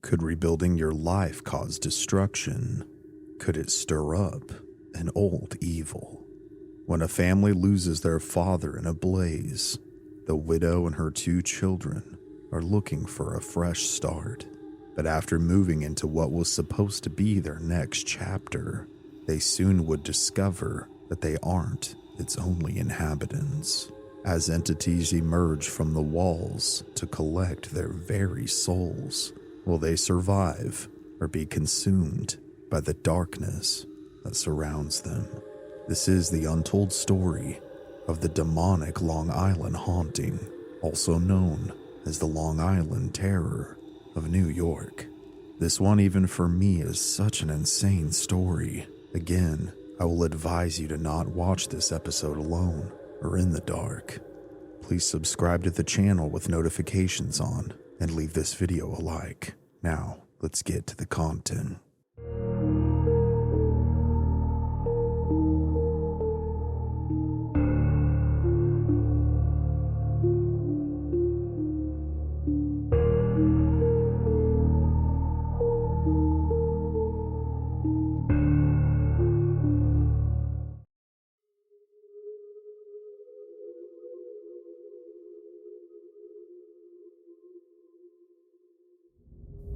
Could rebuilding your life cause destruction? Could it stir up an old evil? When a family loses their father in a blaze, the widow and her 2 children are looking for a fresh start. But after moving into what was supposed to be their next chapter, they soon would discover that they aren't its only inhabitants. As entities emerge from the walls to collect their very souls, will they survive or be consumed by the darkness that surrounds them? This is the untold story of the demonic Long Island haunting, also known as the Long Island Terror of New York. This one, even for me, is such an insane story. Again, I will advise you to not watch this episode alone or in the dark. Please subscribe to the channel with notifications on and leave this video a like. Now, let's get to the content.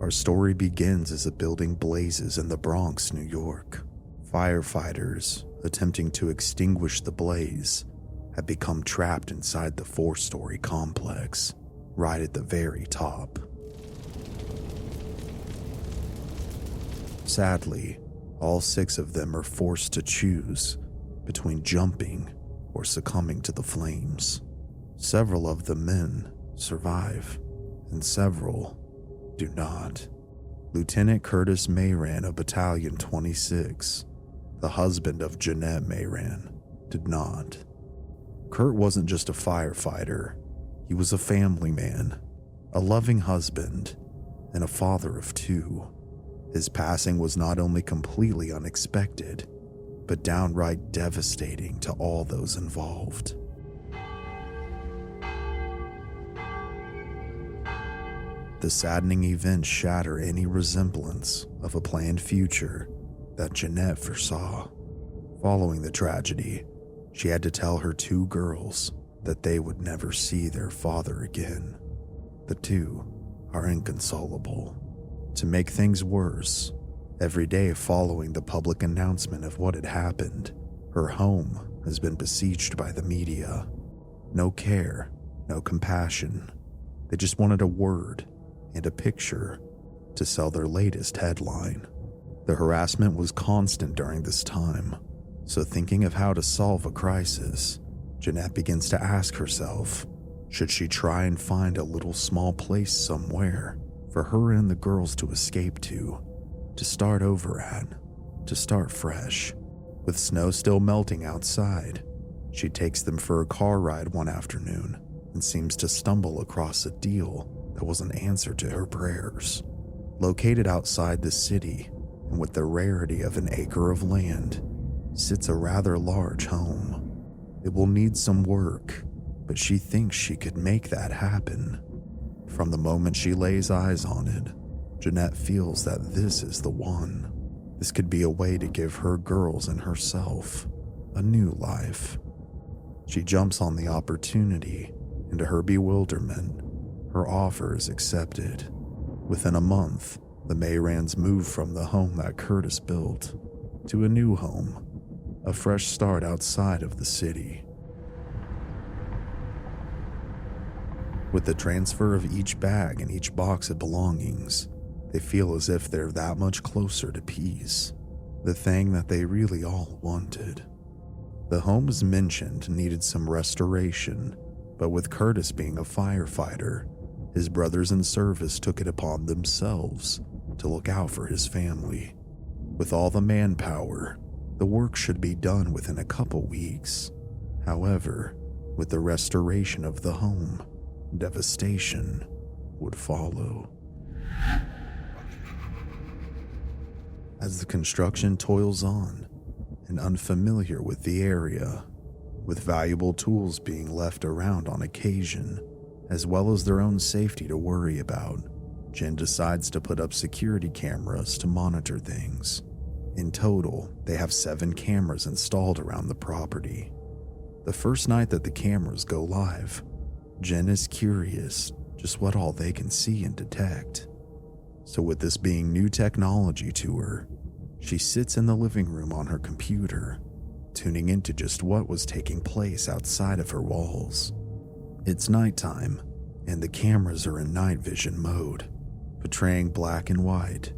Our story begins as a building blazes in the Bronx, New York. Firefighters, attempting to extinguish the blaze, have become trapped inside the 4-story complex, right at the very top. Sadly, all 6 of them are forced to choose between jumping or succumbing to the flames. Several of the men survive, and several do not. Lieutenant Curtis Mayran of Battalion 26, the husband of Jeanette Mayran, did not. Kurt wasn't just a firefighter, he was a family man, a loving husband, and a father of 2. His passing was not only completely unexpected, but downright devastating to all those involved. The saddening events shatter any resemblance of a planned future that Jeanette foresaw. Following the tragedy, she had to tell her 2 girls that they would never see their father again. The 2 are inconsolable. To make things worse, every day following the public announcement of what had happened, her home has been besieged by the media. No care, no compassion. They just wanted a word and a picture to sell their latest headline. The harassment was constant during this time, so thinking of how to solve a crisis, Jeanette begins to ask herself, should she try and find a little small place somewhere for her and the girls to escape to start over at, to start fresh. With snow still melting outside, she takes them for a car ride one afternoon and seems to stumble across a deal that was an answer to her prayers. Located outside the city, and with the rarity of an acre of land, sits a rather large home. It will need some work, but she thinks she could make that happen. From the moment she lays eyes on it, Jeanette feels that this is the one. This could be a way to give her girls and herself a new life. She jumps on the opportunity, and to her bewilderment, her offer is accepted. Within a month, the Mayrans move from the home that Curtis built to a new home, a fresh start outside of the city. With the transfer of each bag and each box of belongings, they feel as if they're that much closer to peace, the thing that they really all wanted. The home, as mentioned, needed some restoration, but with Curtis being a firefighter, his brothers in service took it upon themselves to look out for his family. With all the manpower, the work should be done within a couple weeks. However, with the restoration of the home, devastation would follow. As the construction toils on, and unfamiliar with the area, with valuable tools being left around on occasion, as well as their own safety to worry about, Jen decides to put up security cameras to monitor things. In total, they have 7 cameras installed around the property. The first night that the cameras go live, Jen is curious just what all they can see and detect. So with this being new technology to her, she sits in the living room on her computer, tuning into just what was taking place outside of her walls. It's nighttime, and the cameras are in night vision mode, portraying black and white.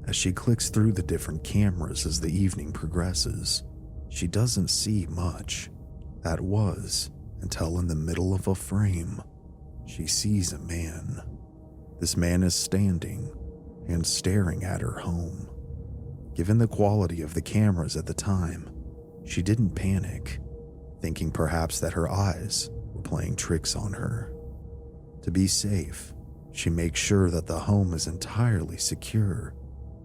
As she clicks through the different cameras as the evening progresses, she doesn't see much. That was until in the middle of a frame, she sees a man. This man is standing and staring at her home. Given the quality of the cameras at the time, she didn't panic, thinking perhaps that her eyes were playing tricks on her. To be safe, she makes sure that the home is entirely secure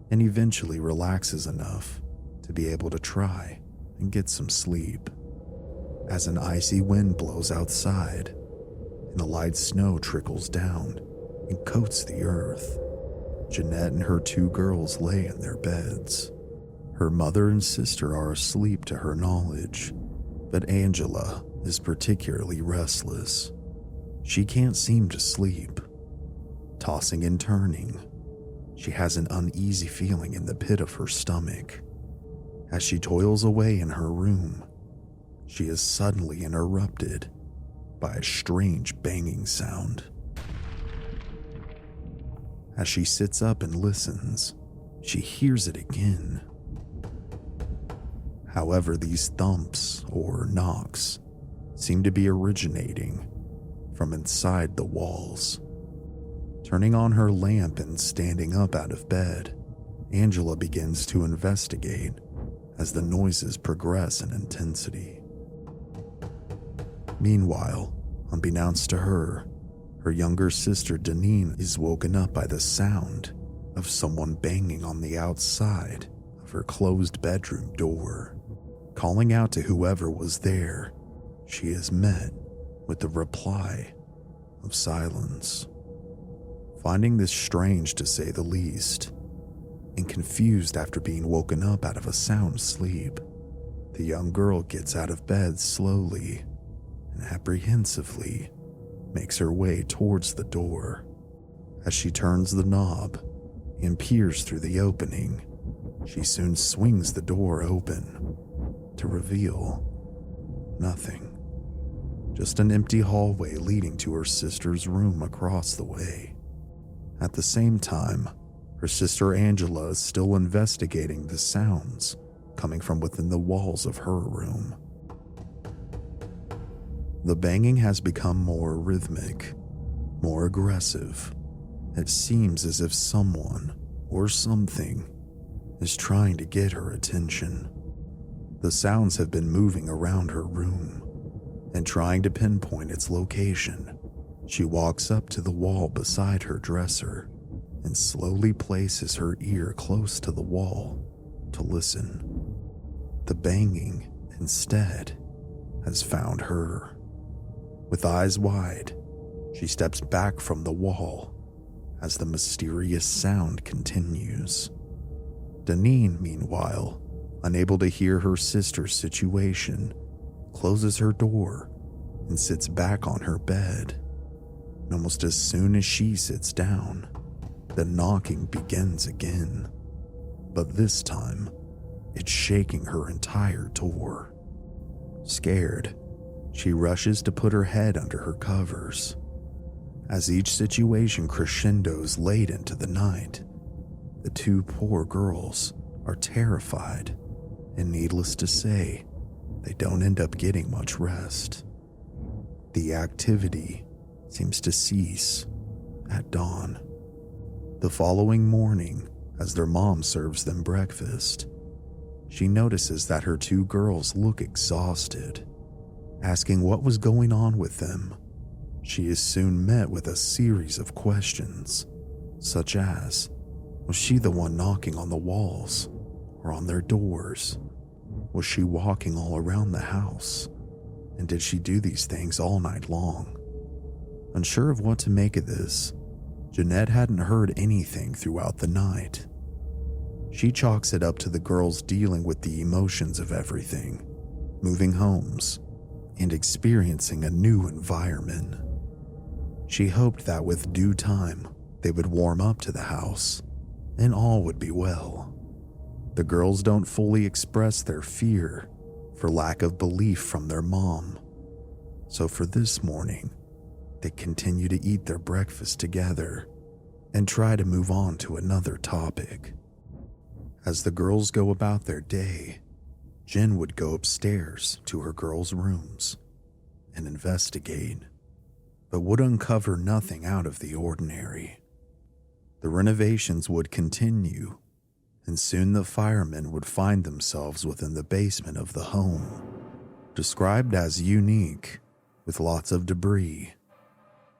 and eventually relaxes enough to be able to try and get some sleep. As an icy wind blows outside and the light snow trickles down and coats the earth, Jeanette and her 2 girls lay in their beds. Her mother and sister are asleep to her knowledge, but Angela is particularly restless. She can't seem to sleep. Tossing and turning, she has an uneasy feeling in the pit of her stomach. As she toils away in her room, she is suddenly interrupted by a strange banging sound. As she sits up and listens, she hears it again. However, these thumps or knocks seem to be originating from inside the walls. Turning on her lamp and standing up out of bed, Angela begins to investigate as the noises progress in intensity. Meanwhile, unbeknownst to her, her younger sister Deneen is woken up by the sound of someone banging on the outside of her closed bedroom door. Calling out to whoever was there, she is met with the reply of silence. Finding this strange to say the least, and confused after being woken up out of a sound sleep, the young girl gets out of bed slowly and apprehensively makes her way towards the door. As she turns the knob and peers through the opening, she soon swings the door open to reveal nothing. Just an empty hallway leading to her sister's room across the way. At the same time, her sister Angela is still investigating the sounds coming from within the walls of her room. The banging has become more rhythmic, more aggressive. It seems as if someone or something is trying to get her attention. The sounds have been moving around her room, and trying to pinpoint its location, she walks up to the wall beside her dresser and slowly places her ear close to the wall to listen. The banging, instead, has found her. With eyes wide, she steps back from the wall as the mysterious sound continues. Deneen, meanwhile, unable to hear her sister's situation, closes her door and sits back on her bed. And almost as soon as she sits down, the knocking begins again. But this time, it's shaking her entire door. Scared, she rushes to put her head under her covers. As each situation crescendos late into the night, the 2 poor girls are terrified, and needless to say, they don't end up getting much rest. The activity seems to cease at dawn. The following morning, as their mom serves them breakfast, she notices that her 2 girls look exhausted. Asking what was going on with them, she is soon met with a series of questions, such as, was she the one knocking on the walls or on their doors? Was she walking all around the house? And did she do these things all night long? Unsure of what to make of this, Jeanette hadn't heard anything throughout the night. She chalks it up to the girls dealing with the emotions of everything, moving homes, and experiencing a new environment. She hoped that with due time, they would warm up to the house, and all would be well. The girls don't fully express their fear for lack of belief from their mom. So for this morning, they continue to eat their breakfast together and try to move on to another topic. As the girls go about their day, Jen would go upstairs to her girls' rooms and investigate, but would uncover nothing out of the ordinary. The renovations would continue, and soon the firemen would find themselves within the basement of the home, described as unique, with lots of debris.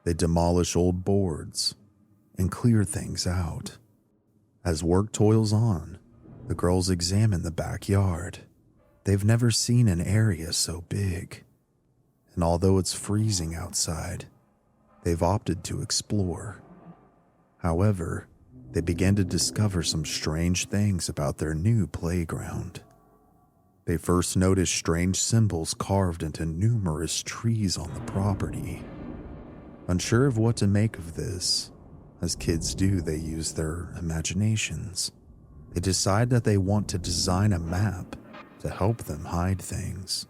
They demolish old boards and clear things out. As work toils on, the girls examine the backyard. They've never seen an area so big, and although it's freezing outside, they've opted to explore. However, they began to discover some strange things about their new playground. They first noticed strange symbols carved into numerous trees on the property. Unsure of what to make of this, as kids do, they use their imaginations. They decide that they want to design a map to help them hide things.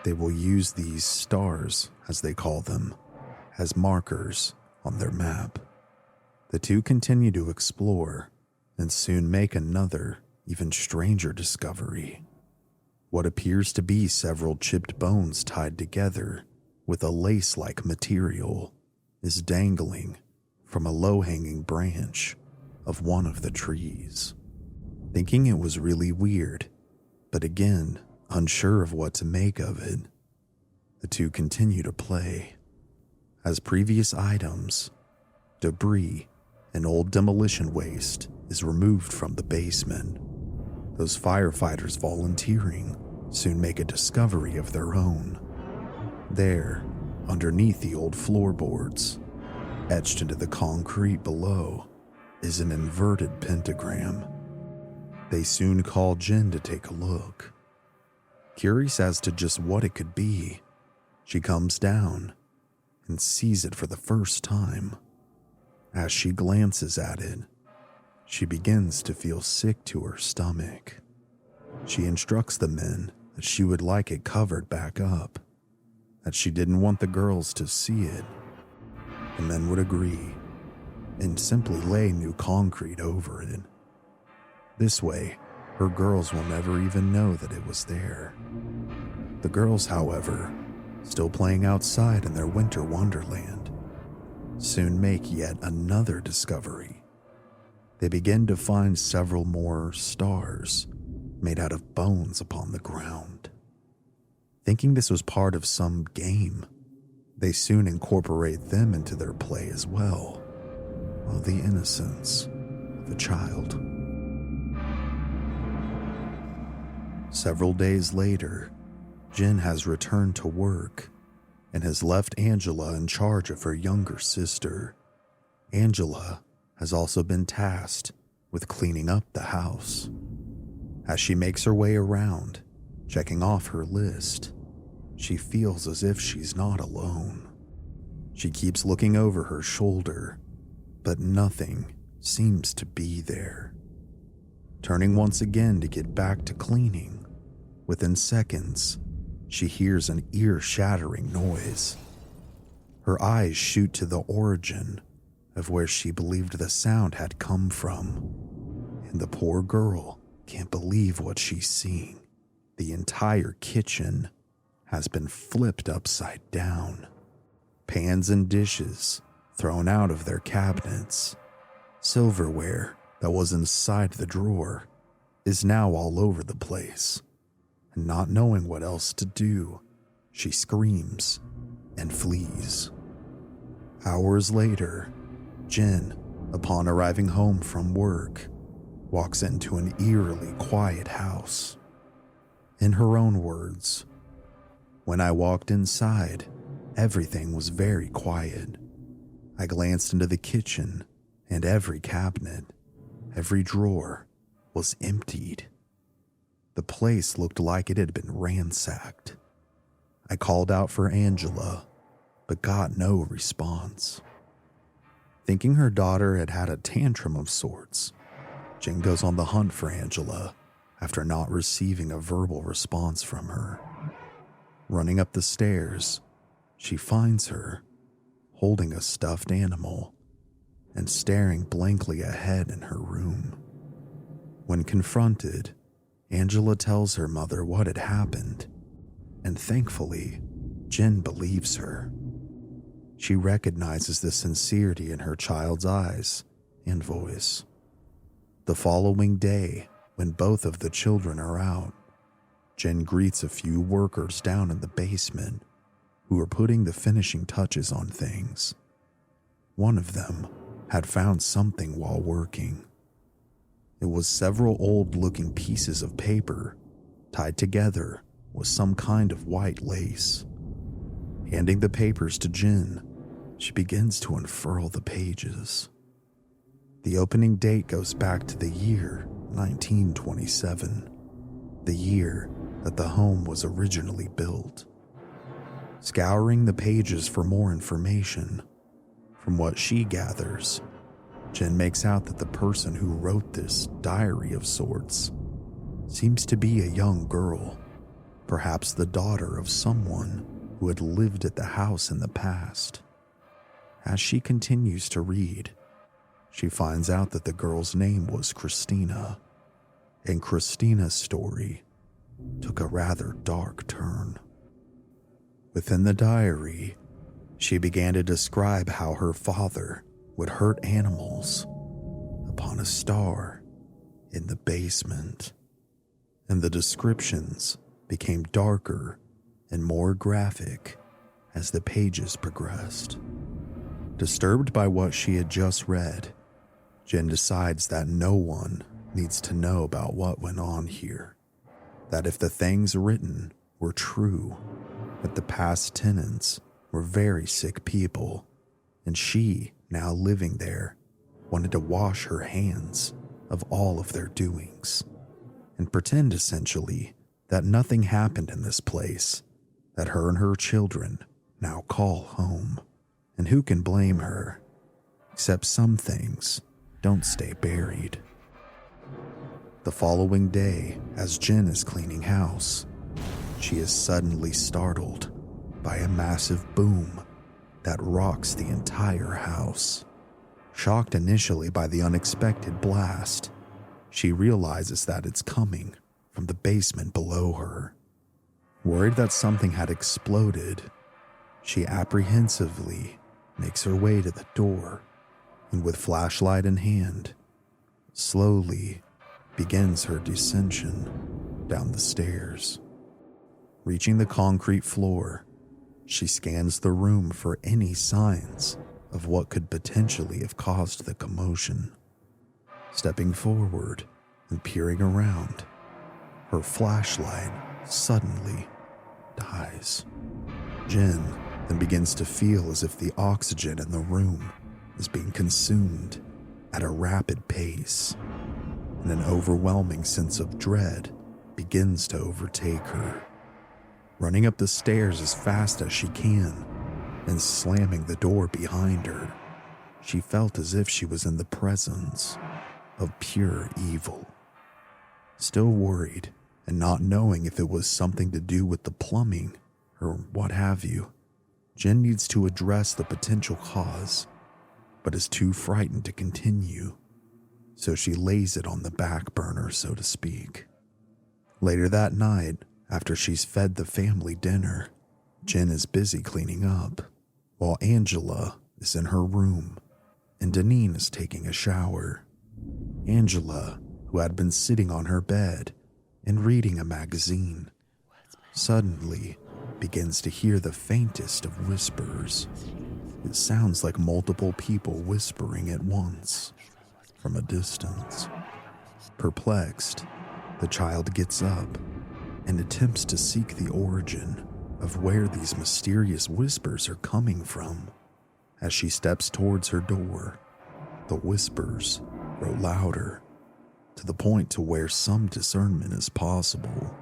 They will use these stars, as they call them, as markers on their map. The two continue to explore and soon make another, even stranger discovery. What appears to be several chipped bones tied together with a lace-like material is dangling from a low-hanging branch of one of the trees. Thinking it was really weird, but again, unsure of what to make of it, the two continue to play. As previous items, debris and old demolition waste is removed from the basement. Those firefighters volunteering soon make a discovery of their own. There, underneath the old floorboards, etched into the concrete below, is an inverted pentagram. They soon call Jen to take a look. Curious as to just what it could be, she comes down and sees it for the first time. As she glances at it, she begins to feel sick to her stomach. She instructs the men that she would like it covered back up, that she didn't want the girls to see it. The men would agree and simply lay new concrete over it. This way, her girls will never even know that it was there. The girls, however, still playing outside in their winter wonderland, soon make yet another discovery. They begin to find several more stars made out of bones upon the ground. Thinking this was part of some game, they soon incorporate them into their play as well. Oh, the innocence of a child. Several days later, Jen has returned to work and has left Angela in charge of her younger sister. Angela has also been tasked with cleaning up the house. As she makes her way around, checking off her list, she feels as if she's not alone. She keeps looking over her shoulder, but nothing seems to be there. Turning once again to get back to cleaning, within seconds, she hears an ear-shattering noise. Her eyes shoot to the origin of where she believed the sound had come from, and the poor girl can't believe what she's seeing. The entire kitchen has been flipped upside down. Pans and dishes thrown out of their cabinets. Silverware that was inside the drawer is now all over the place. And not knowing what else to do, she screams and flees. Hours later, Jen, upon arriving home from work, walks into an eerily quiet house. In her own words, "When I walked inside, everything was very quiet. I glanced into the kitchen and every cabinet, every drawer was emptied. The place looked like it had been ransacked. I called out for Angela, but got no response. Thinking her daughter had had a tantrum of sorts, Jen goes on the hunt for Angela after not receiving a verbal response from her. Running up the stairs, she finds her holding a stuffed animal and staring blankly ahead in her room. When confronted, Angela tells her mother what had happened, and thankfully, Jen believes her. She recognizes the sincerity in her child's eyes and voice. The following day, when both of the children are out, Jen greets a few workers down in the basement who are putting the finishing touches on things. One of them had found something while working. It was several old-looking pieces of paper tied together with some kind of white lace. Handing the papers to Jen, she begins to unfurl the pages. The opening date goes back to the year 1927, the year that the home was originally built. Scouring the pages for more information, from what she gathers, Jen makes out that the person who wrote this diary of sorts seems to be a young girl, perhaps the daughter of someone who had lived at the house in the past. As she continues to read, she finds out that the girl's name was Christina, and Christina's story took a rather dark turn. Within the diary, she began to describe how her father would hurt animals upon a star in the basement, and the descriptions became darker and more graphic as the pages progressed. Disturbed by what she had just read, Jen decides that no one needs to know about what went on here, that if the things written were true, that the past tenants were very sick people, and she, now living there, wanted to wash her hands of all of their doings, and pretend essentially that nothing happened in this place that her and her children now call home. And who can blame her, except some things don't stay buried. The following day, as Jen is cleaning house, she is suddenly startled by a massive boom that rocks the entire house. Shocked initially by the unexpected blast, she realizes that it's coming from the basement below her. Worried that something had exploded, she apprehensively makes her way to the door and, with flashlight in hand, slowly begins her descension down the stairs. Reaching the concrete floor, she scans the room for any signs of what could potentially have caused the commotion. Stepping forward and peering around, her flashlight suddenly dies. Jen then begins to feel as if the oxygen in the room is being consumed at a rapid pace, and an overwhelming sense of dread begins to overtake her. Running up the stairs as fast as she can and slamming the door behind her, she felt as if she was in the presence of pure evil. Still worried and not knowing if it was something to do with the plumbing or what have you, Jen needs to address the potential cause, but is too frightened to continue, so she lays it on the back burner, so to speak. Later that night, after she's fed the family dinner, Jen is busy cleaning up, while Angela is in her room and Deneen is taking a shower. Angela, who had been sitting on her bed and reading a magazine, suddenly begins to hear the faintest of whispers. It sounds like multiple people whispering at once from a distance. Perplexed, the child gets up and attempts to seek the origin of where these mysterious whispers are coming from. As she steps towards her door, The whispers grow louder, to the point to where some discernment is possible.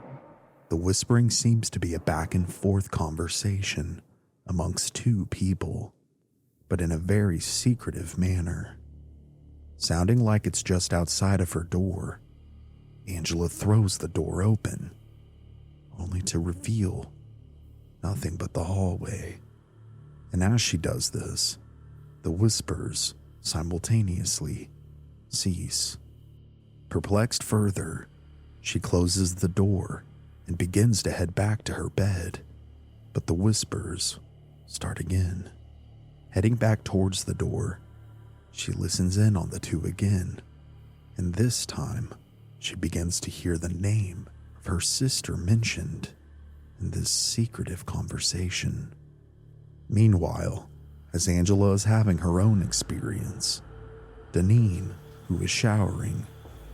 The whispering seems to be a back and forth conversation amongst two people, but in a very secretive manner. Sounding like it's just outside of her door, Angela throws the door open, only to reveal nothing but the hallway. And as she does this, the whispers simultaneously cease. Perplexed further, she closes the door and begins to head back to her bed, but the whispers start again. Heading back towards the door, she listens in on the two again, and this time she begins to hear the name of her sister mentioned in this secretive conversation. Meanwhile, as Angela is having her own experience, Deneen, who is showering,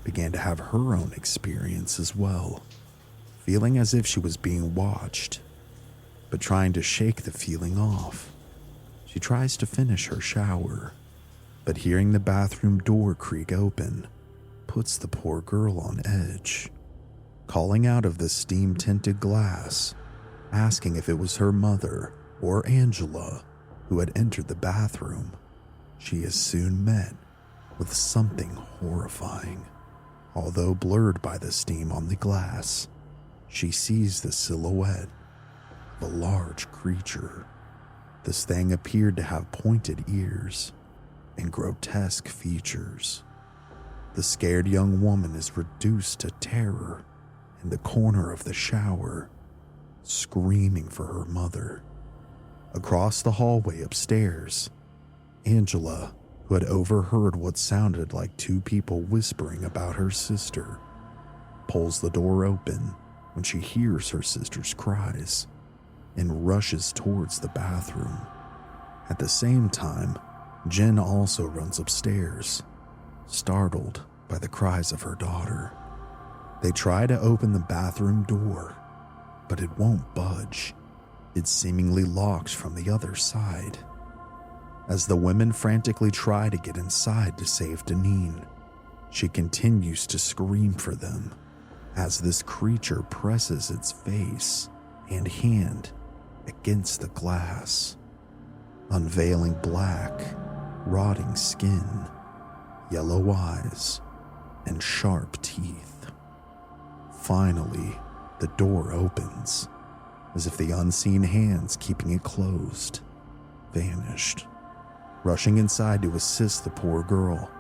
began to have her own experience as well, feeling as if she was being watched, but trying to shake the feeling off. She tries to finish her shower, but hearing the bathroom door creak open puts the poor girl on edge. Calling out of the steam-tinted glass, asking if it was her mother or Angela who had entered the bathroom, she is soon met with something horrifying. Although blurred by the steam on the glass, she sees the silhouette of a large creature. This thing appeared to have pointed ears and grotesque features. The scared young woman is reduced to terror in the corner of the shower, screaming for her mother. Across the hallway upstairs, Angela, who had overheard what sounded like two people whispering about her sister, pulls the door open when she hears her sister's cries and rushes towards the bathroom. At the same time, Jen also runs upstairs, startled by the cries of her daughter. They try to open the bathroom door, but it won't budge. It's seemingly locked from the other side. As the women frantically try to get inside to save Deneen, she continues to scream for them as this creature presses its face and hand against the glass, unveiling black, rotting skin, yellow eyes, and sharp teeth. Finally, the door opens, as if the unseen hands keeping it closed vanished. Rushing inside to assist the poor girl,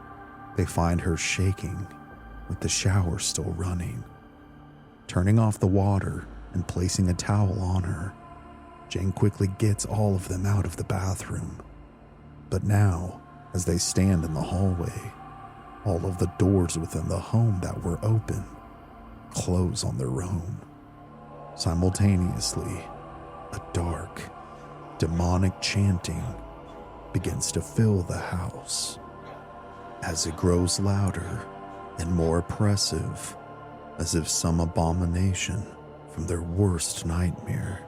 they find her shaking, with the shower still running. Turning off the water and placing a towel on her, Jane quickly gets all of them out of the bathroom. But now, as they stand in the hallway, all of the doors within the home that were open close on their own. Simultaneously, a dark, demonic chanting begins to fill the house. As it grows louder and more oppressive, as if some abomination from their worst nightmare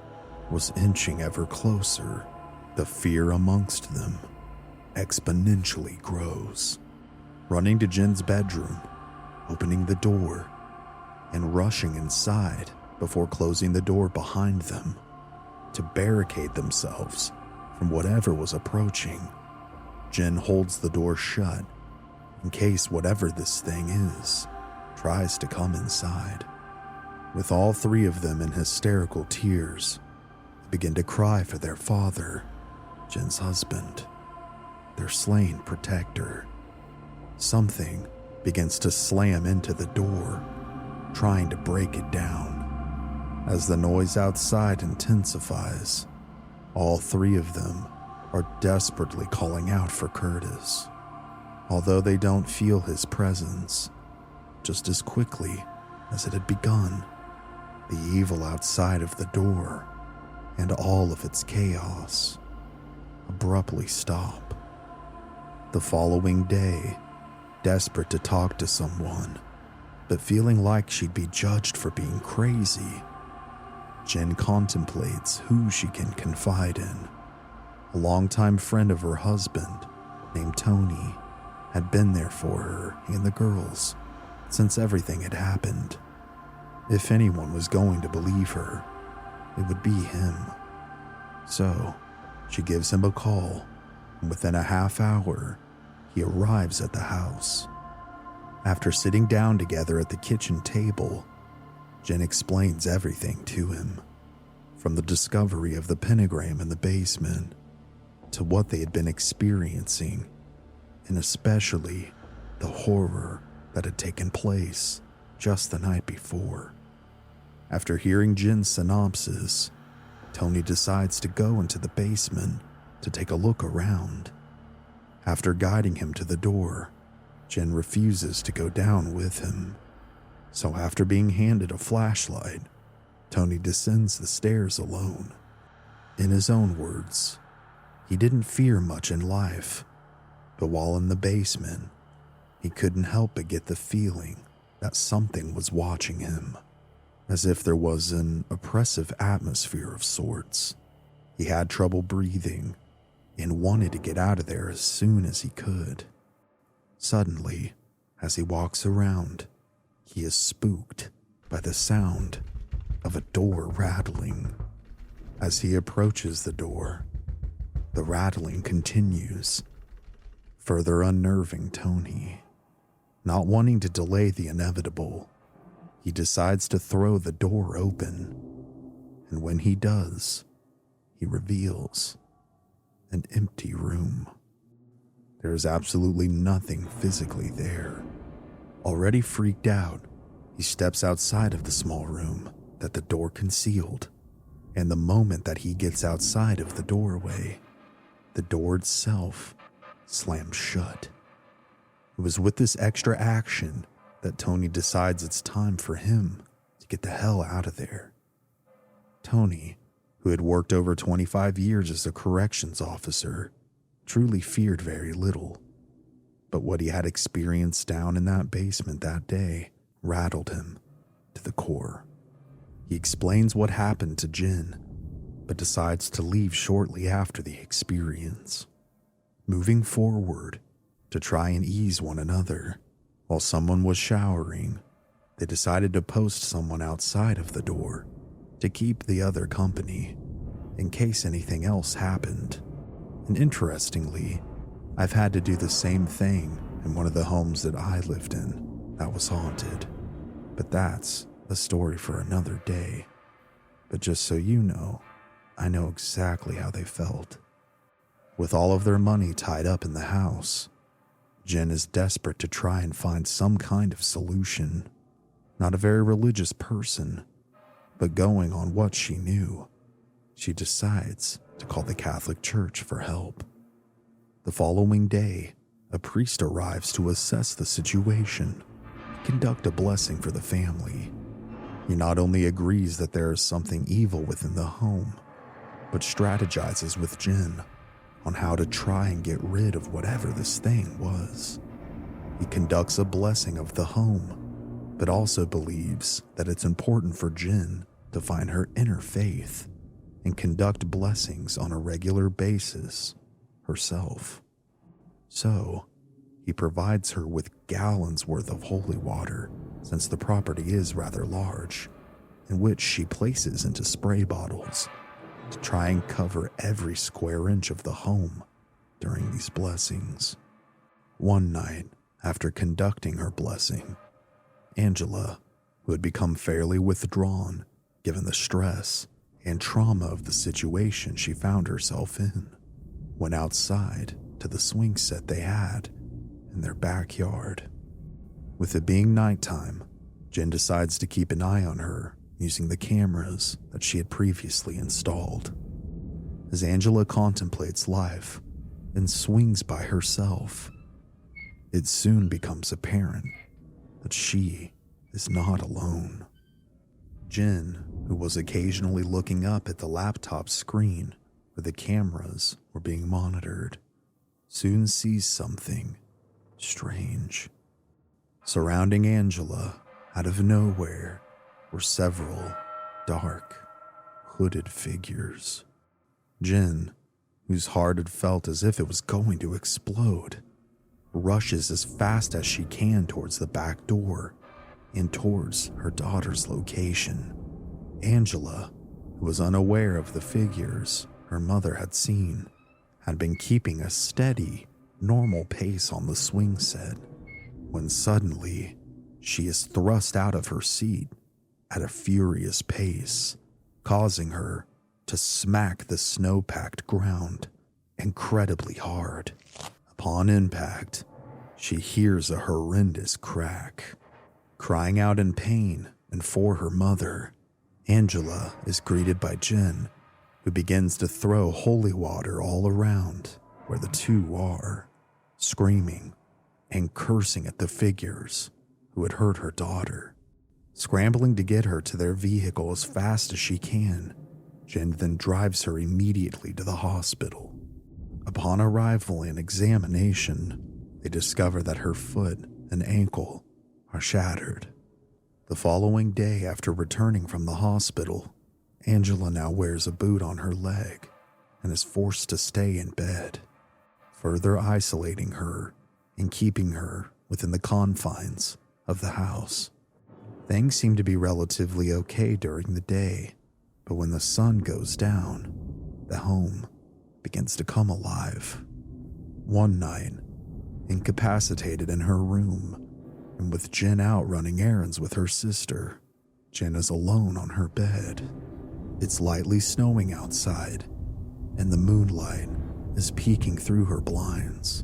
was inching ever closer, the fear amongst them exponentially grows. Running to Jen's bedroom, opening the door, and rushing inside before closing the door behind them to barricade themselves from whatever was approaching, Jen holds the door shut in case whatever this thing is tries to come inside. With all three of them in hysterical tears, they begin to cry for their father, Jen's husband, their slain protector. Something begins to slam into the door, trying to break it down. As the noise outside intensifies, all three of them are desperately calling out for Curtis. Although they don't feel his presence, just as quickly as it had begun, the evil outside of the door and all of its chaos abruptly stop. The following day, desperate to talk to someone, but feeling like she'd be judged for being crazy, Jen contemplates who she can confide in. A longtime friend of her husband named Tony, had been there for her and the girls since everything had happened. If anyone was going to believe her, it would be him. So, she gives him a call, and within a half hour, he arrives at the house. After sitting down together at the kitchen table, Jen explains everything to him, from the discovery of the pentagram in the basement to what they had been experiencing, and especially the horror that had taken place just the night before. After hearing Jen's synopsis, Tony decides to go into the basement to take a look around. After guiding him to the door, Jen refuses to go down with him. So after being handed a flashlight, Tony descends the stairs alone. In his own words, he didn't fear much in life, but while in the basement, he couldn't help but get the feeling that something was watching him, as if there was an oppressive atmosphere of sorts. He had trouble breathing and wanted to get out of there as soon as he could. Suddenly, as he walks around, he is spooked by the sound of a door rattling. As he approaches the door, the rattling continues, further unnerving Tony. Not wanting to delay the inevitable, he decides to throw the door open, and when he does, he reveals an empty room. There is absolutely nothing physically there. Already freaked out, he steps outside of the small room that the door concealed, and the moment that he gets outside of the doorway, the door itself slams shut. It was with this extra action that Tony decides it's time for him to get the hell out of there. Tony, who had worked over 25 years as a corrections officer, truly feared very little, but what he had experienced down in that basement that day rattled him to the core. He explains what happened to Jen, but decides to leave shortly after the experience. Moving forward to try and ease one another, while someone was showering, they decided to post someone outside of the door to keep the other company in case anything else happened. And interestingly, I've had to do the same thing in one of the homes that I lived in that was haunted. But that's a story for another day. But just so you know, I know exactly how they felt. With all of their money tied up in the house, Jen is desperate to try and find some kind of solution. Not a very religious person, but going on what she knew, she decides to call the Catholic Church for help. The following day, a priest arrives to assess the situation and conduct a blessing for the family. He not only agrees that there is something evil within the home, but strategizes with Jen on how to try and get rid of whatever this thing was. He conducts a blessing of the home, but also believes that it's important for Jen to find her inner faith and conduct blessings on a regular basis herself. So, he provides her with gallons worth of holy water, since the property is rather large, in which she places into spray bottles to try and cover every square inch of the home during these blessings. One night, after conducting her blessing, Angela, who had become fairly withdrawn given the stress and trauma of the situation she found herself in, went outside to the swing set they had in their backyard. With it being nighttime, Jen decides to keep an eye on her using the cameras that she had previously installed. As Angela contemplates life and swings by herself, it soon becomes apparent that she is not alone. Jen, who was occasionally looking up at the laptop screen where the cameras were being monitored, soon sees something strange. Surrounding Angela, out of nowhere, were several dark, hooded figures. Jen, whose heart had felt as if it was going to explode, rushes as fast as she can towards the back door and towards her daughter's location. Angela, who was unaware of the figures her mother had seen, had been keeping a steady, normal pace on the swing set when suddenly she is thrust out of her seat at a furious pace, causing her to smack the snow-packed ground incredibly hard. Upon impact, she hears a horrendous crack. Crying out in pain and for her mother, Angela is greeted by Jen, who begins to throw holy water all around where the two are, screaming and cursing at the figures who had hurt her daughter. Scrambling to get her to their vehicle as fast as she can, Jen then drives her immediately to the hospital. Upon arrival and examination, they discover that her foot and ankle are shattered. The following day, after returning from the hospital, Angela now wears a boot on her leg and is forced to stay in bed, further isolating her and keeping her within the confines of the house. Things seem to be relatively okay during the day, but when the sun goes down, the home begins to come alive. One night, incapacitated in her room, and with Jen out running errands with her sister, Jen is alone on her bed. It's lightly snowing outside, and the moonlight is peeking through her blinds.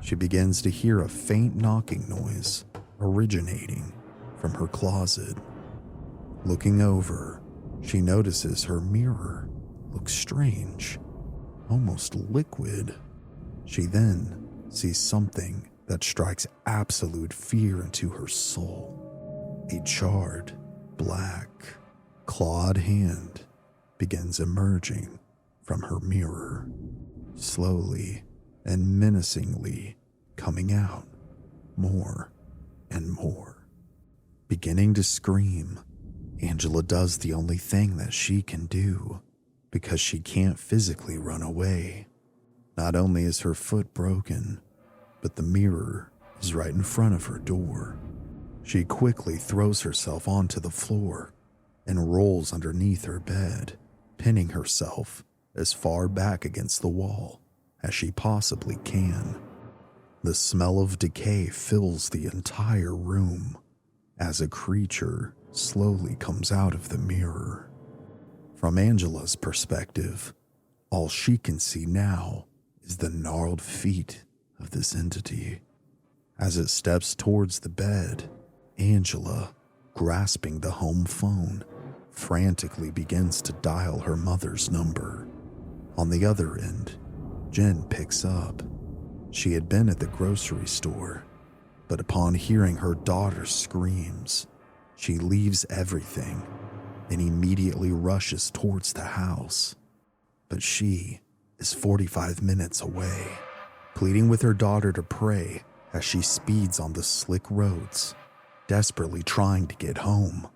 She begins to hear a faint knocking noise originating from her closet. Looking over, she notices her mirror looks strange, almost liquid. She then sees something that strikes absolute fear into her soul. A charred, black, clawed hand begins emerging from her mirror, slowly and menacingly coming out more and more. Beginning to scream, Angela does the only thing that she can do because she can't physically run away. Not only is her foot broken, but the mirror is right in front of her door. She quickly throws herself onto the floor and rolls underneath her bed, pinning herself as far back against the wall as she possibly can. The smell of decay fills the entire room as a creature slowly comes out of the mirror. From Angela's perspective, all she can see now is the gnarled feet of this entity. As it steps towards the bed, Angela, grasping the home phone, frantically begins to dial her mother's number. On the other end, Jen picks up. She had been at the grocery store, but upon hearing her daughter's screams, she leaves everything and immediately rushes towards the house. But she is 45 minutes away, pleading with her daughter to pray as she speeds on the slick roads, desperately trying to get home.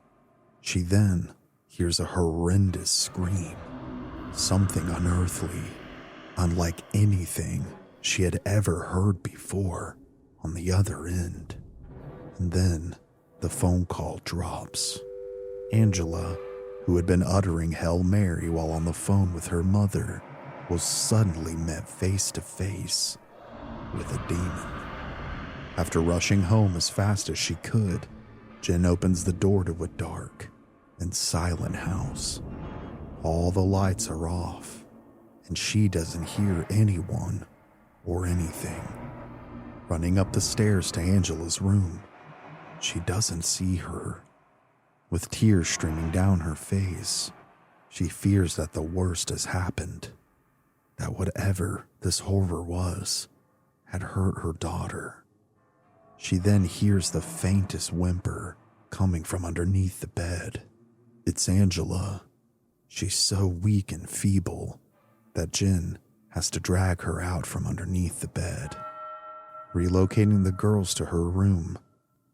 She then hears a horrendous scream, something unearthly, unlike anything she had ever heard before on the other end. And then the phone call drops. Angela, who had been uttering Hail Mary while on the phone with her mother, was suddenly met face to face with a demon. After rushing home as fast as she could, Jen opens the door to a dark and silent house. All the lights are off, and she doesn't hear anyone or anything. Running up the stairs to Angela's room, she doesn't see her. With tears streaming down her face, she fears that the worst has happened, that whatever this horror was had hurt her daughter. She then hears the faintest whimper coming from underneath the bed. It's Angela. She's so weak and feeble that Jen has to drag her out from underneath the bed. Relocating the girls to her room,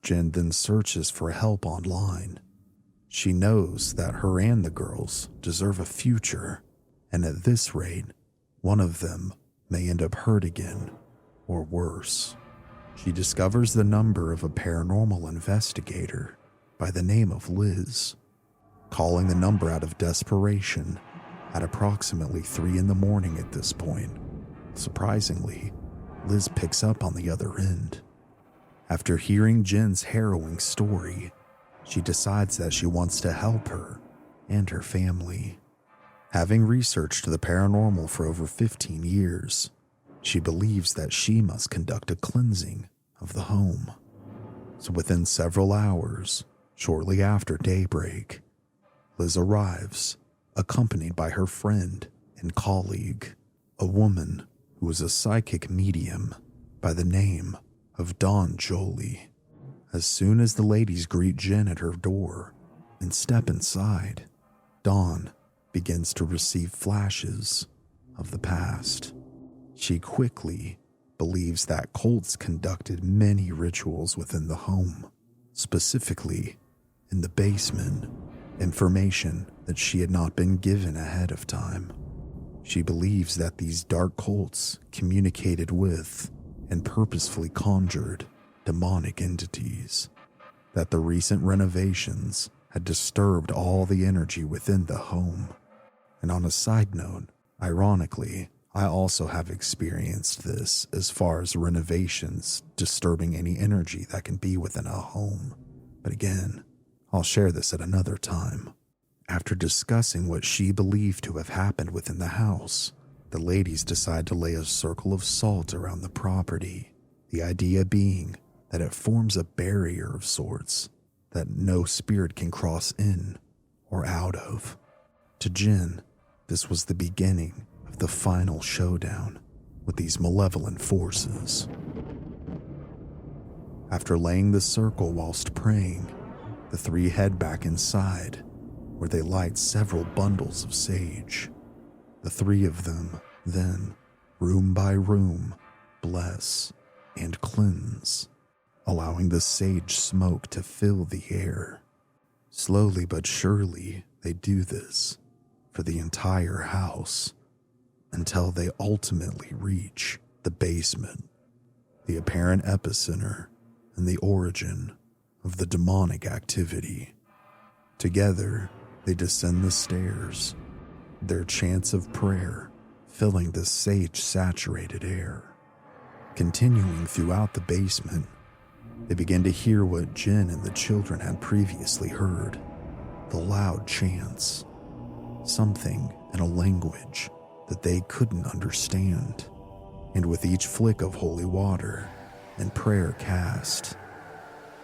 Jen then searches for help online. She knows that her and the girls deserve a future, and at this rate, one of them may end up hurt again. or worse. She discovers the number of a paranormal investigator by the name of Liz, calling the number out of desperation at approximately 3 in the morning at this point. Surprisingly, Liz picks up on the other end. After hearing Jen's harrowing story, she decides that she wants to help her and her family. Having researched the paranormal for over 15 years, she believes that she must conduct a cleansing of the home. So within several hours, shortly after daybreak, Liz arrives, accompanied by her friend and colleague, a woman who is a psychic medium by the name of Dawn Jolie. As soon as the ladies greet Jen at her door and step inside, Dawn begins to receive flashes of the past. She quickly believes that cults conducted many rituals within the home, specifically in the basement, information that she had not been given ahead of time. She believes that these dark cults communicated with and purposefully conjured demonic entities, that the recent renovations had disturbed all the energy within the home. And on a side note, ironically, I also have experienced this as far as renovations disturbing any energy that can be within a home. But again, I'll share this at another time. After discussing what she believed to have happened within the house, the ladies decide to lay a circle of salt around the property, the idea being that it forms a barrier of sorts that no spirit can cross in or out of. To Jen, this was the beginning of the final showdown with these malevolent forces. After laying the circle whilst praying, the three head back inside, where they light several bundles of sage. The three of them then, room by room, bless and cleanse, allowing the sage smoke to fill the air. Slowly but surely, they do this for the entire house until they ultimately reach the basement, the apparent epicenter and the origin of the demonic activity. Together, they descend the stairs, their chants of prayer filling the sage-saturated air. Continuing throughout the basement, they begin to hear what Jen and the children had previously heard, the loud chants, something in a language that they couldn't understand. And with each flick of holy water and prayer cast,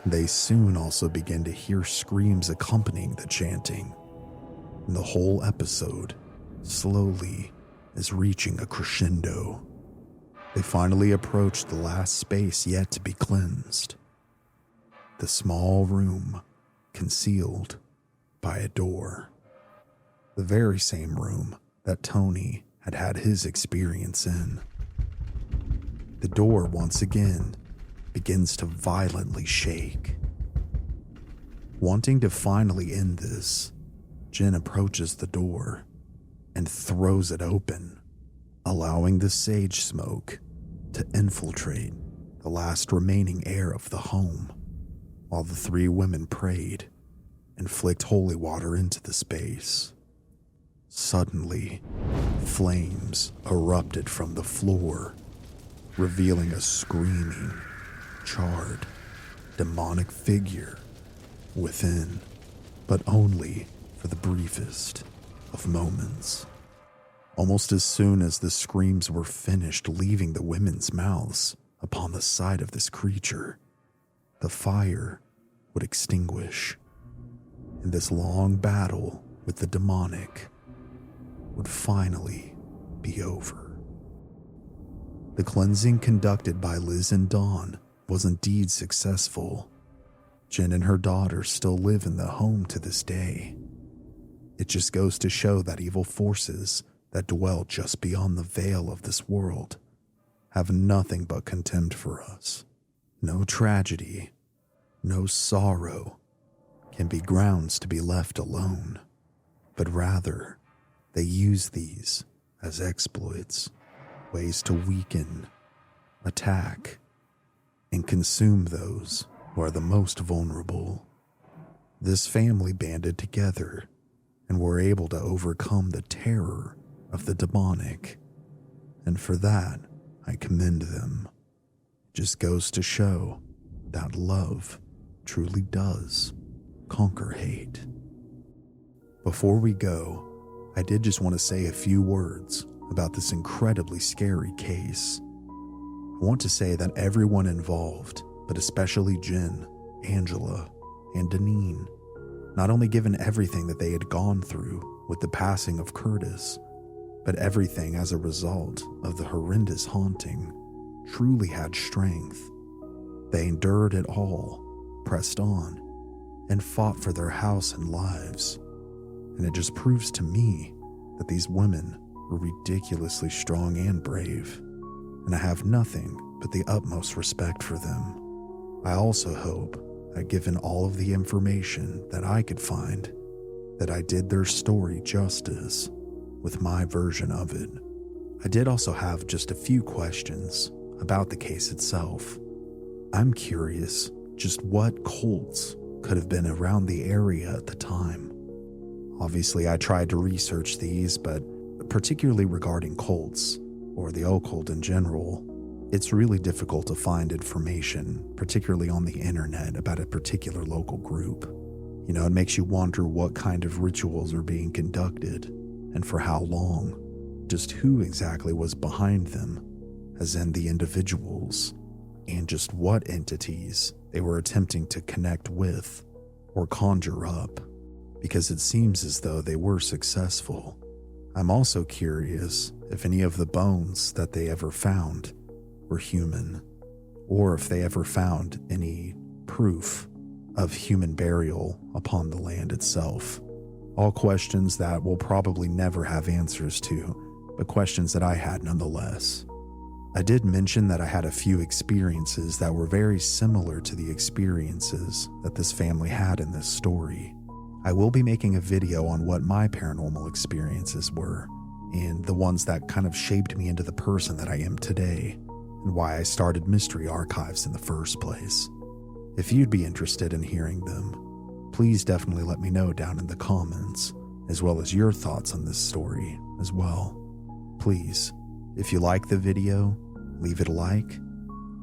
they soon also begin to hear screams accompanying the chanting. And the whole episode slowly is reaching a crescendo. They finally approach the last space yet to be cleansed, the small room concealed by a door. The very same room that Tony had had his experience in. The door once again begins to violently shake. Wanting to finally end this, Jen approaches the door and throws it open, allowing the sage smoke to infiltrate the last remaining air of the home, while the three women prayed and flicked holy water into the space. Suddenly, flames erupted from the floor, revealing a screaming, charred, demonic figure within, but only for the briefest of moments. Almost as soon as the screams were finished leaving the women's mouths upon the sight of this creature, the fire would extinguish, and this long battle with the demonic would finally be over. The cleansing conducted by Liz and Dawn was indeed successful. Jen and her daughter still live in the home to this day. It just goes to show that evil forces that dwell just beyond the veil of this world have nothing but contempt for us. No tragedy, no sorrow can be grounds to be left alone, but rather they use these as exploits, ways to weaken attack, and consume those who are the most vulnerable. This family banded together and were able to overcome the terror of the demonic, and for that, I commend them. It just goes to show that love truly does conquer hate. Before we go, I did just want to say a few words about this incredibly scary case. I want to say that everyone involved, but especially Jen, Angela, and Deneen, not only given everything that they had gone through with the passing of Curtis, but everything as a result of the horrendous haunting, truly had strength. They endured it all, pressed on, and fought for their house and lives. And it just proves to me that these women were ridiculously strong and brave, and I have nothing but the utmost respect for them. I also hope that given all of the information that I could find, that I did their story justice with my version of it. I did also have just a few questions about the case itself. I'm curious just what cults could have been around the area at the time. Obviously, I tried to research these, but particularly regarding cults, or the occult in general, it's really difficult to find information, particularly on the internet, about a particular local group. You know, it makes you wonder what kind of rituals are being conducted, and for how long, just who exactly was behind them, as in the individuals, and just what entities they were attempting to connect with or conjure up, because it seems as though they were successful. I'm also curious if any of the bones that they ever found were human, or if they ever found any proof of human burial upon the land itself. All questions that we'll probably never have answers to, but questions that I had nonetheless. I did mention that I had a few experiences that were very similar to the experiences that this family had in this story. I will be making a video on what my paranormal experiences were, and the ones that kind of shaped me into the person that I am today, and why I started Mystery Archives in the first place. If you'd be interested in hearing them, please definitely let me know down in the comments, as well as your thoughts on this story as well. Please, if you like the video, leave it a like,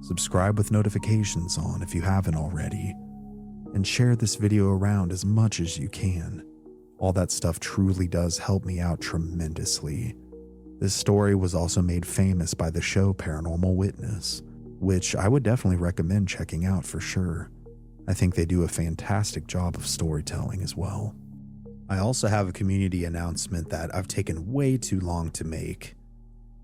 subscribe with notifications on if you haven't already, and share this video around as much as you can. All that stuff truly does help me out tremendously. This story was also made famous by the show Paranormal Witness, which I would definitely recommend checking out for sure. I think they do a fantastic job of storytelling as well. I also have a community announcement that I've taken way too long to make.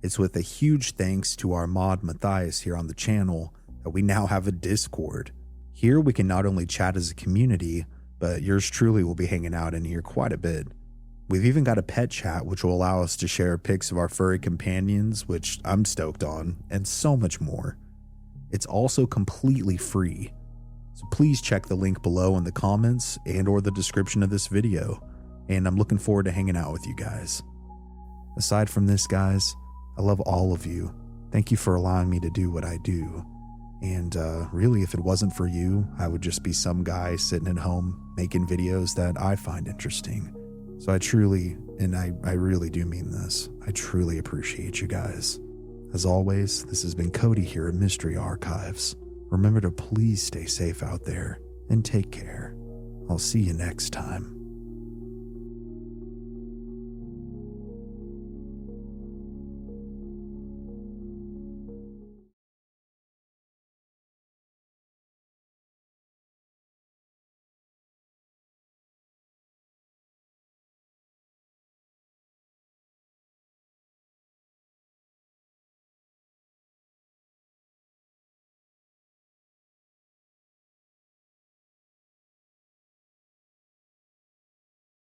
It's with a huge thanks to our mod Matthias here on the channel that we now have a Discord. Here we can not only chat as a community, but yours truly will be hanging out in here quite a bit. We've even got a pet chat which will allow us to share pics of our furry companions, which I'm stoked on, and so much more. It's also completely free, so please check the link below in the comments and or the description of this video, and I'm looking forward to hanging out with you guys. Aside from this, guys, I love all of you. Thank you for allowing me to do what I do. And really, if it wasn't for you, I would just be some guy sitting at home making videos that I find interesting. So I truly, and I really do mean this, I truly appreciate you guys. As always, this has been Cody here at Mystery Archives. Remember to please stay safe out there and take care. I'll see you next time.